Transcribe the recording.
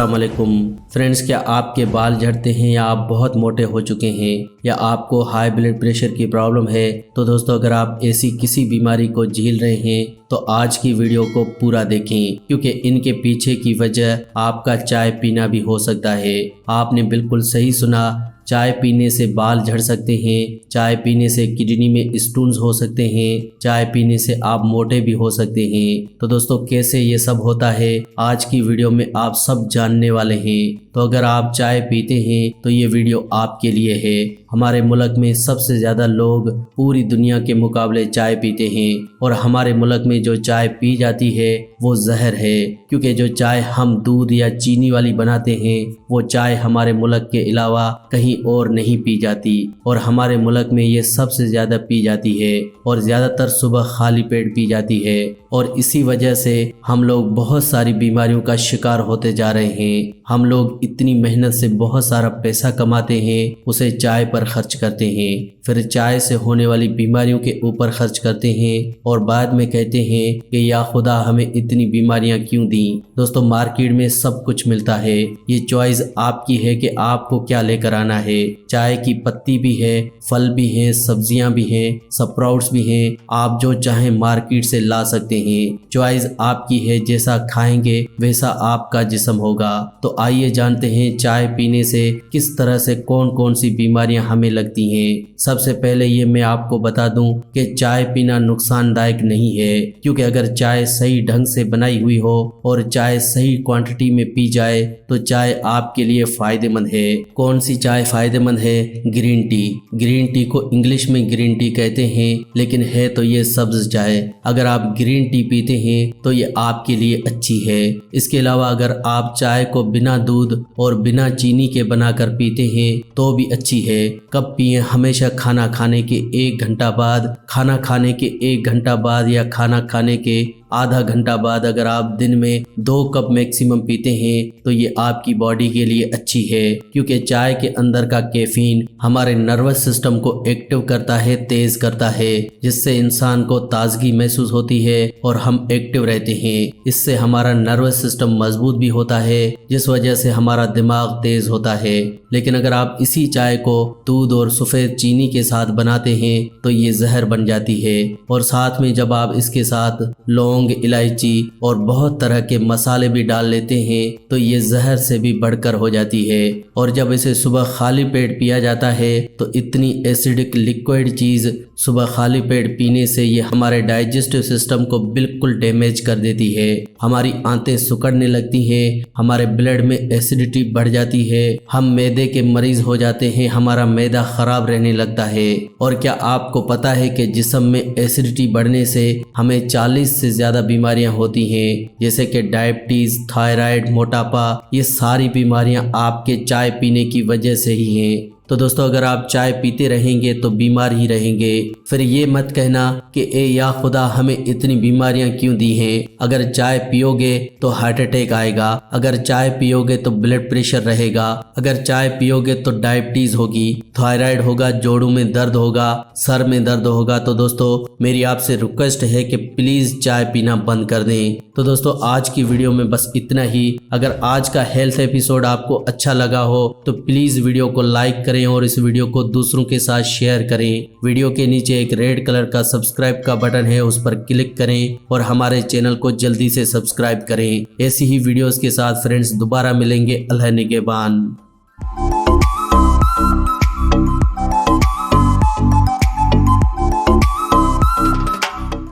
अस्सलाम वालेकुम फ्रेंड्स, क्या आपके बाल झड़ते हैं या आप बहुत मोटे हो चुके हैं या आपको हाई ब्लड प्रेशर की प्रॉब्लम है? तो दोस्तों, अगर आप ऐसी किसी बीमारी को झेल रहे हैं तो आज की वीडियो को पूरा देखें, क्योंकि इनके पीछे की वजह आपका चाय पीना भी हो सकता है। आपने बिल्कुल सही सुना, चाय पीने से बाल झड़ सकते हैं, चाय पीने से किडनी में स्टोन्स हो सकते हैं, चाय पीने से आप मोटे भी हो सकते हैं। तो दोस्तों, कैसे ये सब होता है आज की वीडियो में आप सब जानने वाले हैं। तो अगर आप चाय पीते हैं तो ये वीडियो आपके लिए है। हमारे मुल्क में सबसे ज़्यादा लोग पूरी दुनिया के मुकाबले चाय पीते हैं, और हमारे मुल्क में जो चाय पी जाती है वो जहर है, क्योंकि जो चाय हम दूध या चीनी वाली बनाते हैं वो चाय हमारे मुल्क के अलावा कहीं और नहीं पी जाती, और हमारे मुल्क में ये सबसे ज़्यादा पी जाती है और ज़्यादातर सुबह खाली पेट पी जाती है। और इसी वजह से हम लोग बहुत सारी बीमारियों का शिकार होते जा रहे हैं। हम लोग इतनी मेहनत से बहुत सारा पैसा कमाते हैं, उसे चाय पर खर्च करते हैं, फिर चाय से होने वाली बीमारियों के ऊपर खर्च करते हैं और बाद में कहते हैं कि या खुदा हमें इतनी बीमारियां क्यों दी। दोस्तों, मार्केट में सब कुछ मिलता है, ये चॉइस आपकी है कि आपको क्या लेकर आना है। चाय की पत्ती भी है, फल भी हैं, सब्जियां भी हैं, स्प्राउट्स भी हैं, आप जो चाहें मार्केट से ला सकते हैं। चॉइस आपकी है, जैसा खाएंगे वैसा आपका जिस्म होगा। तो आइए जानते हैं चाय पीने से किस तरह से कौन कौन सी बीमारियां हमें लगती हैं। सबसे पहले ये मैं आपको बता दूं कि चाय पीना नुकसानदायक नहीं है, क्योंकि अगर चाय सही ढंग से बनाई हुई हो और चाय सही क्वांटिटी में पी जाए तो चाय आपके लिए फायदेमंद है। कौन सी चाय फायदेमंद है? Green tea. ग्रीन टी को इंग्लिश में ग्रीन टी कहते हैं, लेकिन है तो ये सब्ज चाय। अगर आप ग्रीन टी पीते हैं तो ये आपके लिए अच्छी है। इसके अलावा अगर आप चाय को बिना दूध और बिना चीनी के बनाकर पीते हैं तो भी अच्छी है। कब पिए? हमेशा खाना खाने के 1 घंटा बाद, खाना खाने के 1 घंटा बाद या खाना खाने के आधा घंटा बाद। अगर आप दिन में 2 कप मैक्सिमम पीते हैं तो ये आपकी बॉडी के लिए अच्छी है, क्योंकि चाय के अंदर का कैफीन हमारे नर्वस सिस्टम को एक्टिव करता है, तेज करता है, जिससे इंसान को ताजगी महसूस होती है और हम एक्टिव रहते हैं। इससे हमारा नर्वस सिस्टम मजबूत भी होता है, जिस वजह से हमारा दिमाग तेज होता है। लेकिन अगर आप इसी चाय को दूध और सफ़ेद चीनी के साथ बनाते हैं तो ये जहर बन जाती है, और साथ में जब आप इसके साथ लौंग, इलायची और बहुत तरह के मसाले भी डाल लेते हैं तो ये जहर से भी बढ़कर हो जाती है। और जब इसे सुबह खाली पेट पिया जाता है तो इतनी एसिडिक लिक्विड चीज़ सुबह खाली पेट पीने से ये हमारे डाइजेस्टिव सिस्टम को बिल्कुल डैमेज कर देती है। हमारी आंतें सिकुड़ने लगती हैं, हमारे ब्लड में एसिडिटी बढ़ जाती है, हम मैदे के मरीज हो जाते हैं, हमारा मैदा खराब रहने लगता है। और क्या आपको पता है कि जिस्म में एसिडिटी बढ़ने से हमें 40 से ज़्यादा बीमारियां होती हैं, जैसे कि डायबिटीज़, थायराइड, मोटापा। ये सारी बीमारियां आपके चाय पीने की वजह से ही हैं। तो दोस्तों, अगर आप चाय पीते रहेंगे तो बीमार ही रहेंगे। फिर ये मत कहना कि ए या खुदा हमें इतनी बीमारियां क्यों दी हैं। अगर चाय पियोगे तो हार्ट अटैक आएगा, अगर चाय पियोगे तो ब्लड प्रेशर रहेगा, अगर चाय पियोगे तो डायबिटीज़ होगी, थायराइड होगा, जोड़ों में दर्द होगा, सर में दर्द होगा। तो दोस्तों, मेरी आपसे रिक्वेस्ट है कि प्लीज़ चाय पीना बंद कर दें। तो दोस्तों, आज की वीडियो में बस इतना ही। अगर आज का हेल्थ एपिसोड आपको अच्छा लगा हो तो प्लीज़ वीडियो को लाइक करें और इस वीडियो को दूसरों के साथ शेयर करें। वीडियो के नीचे एक रेड कलर का सब्सक्राइब का बटन है, उस पर क्लिक करें और हमारे चैनल को जल्दी से सब्सक्राइब करें। ऐसी ही वीडियोस के साथ फ्रेंड्स दोबारा मिलेंगे। अल्लाह निगहबान।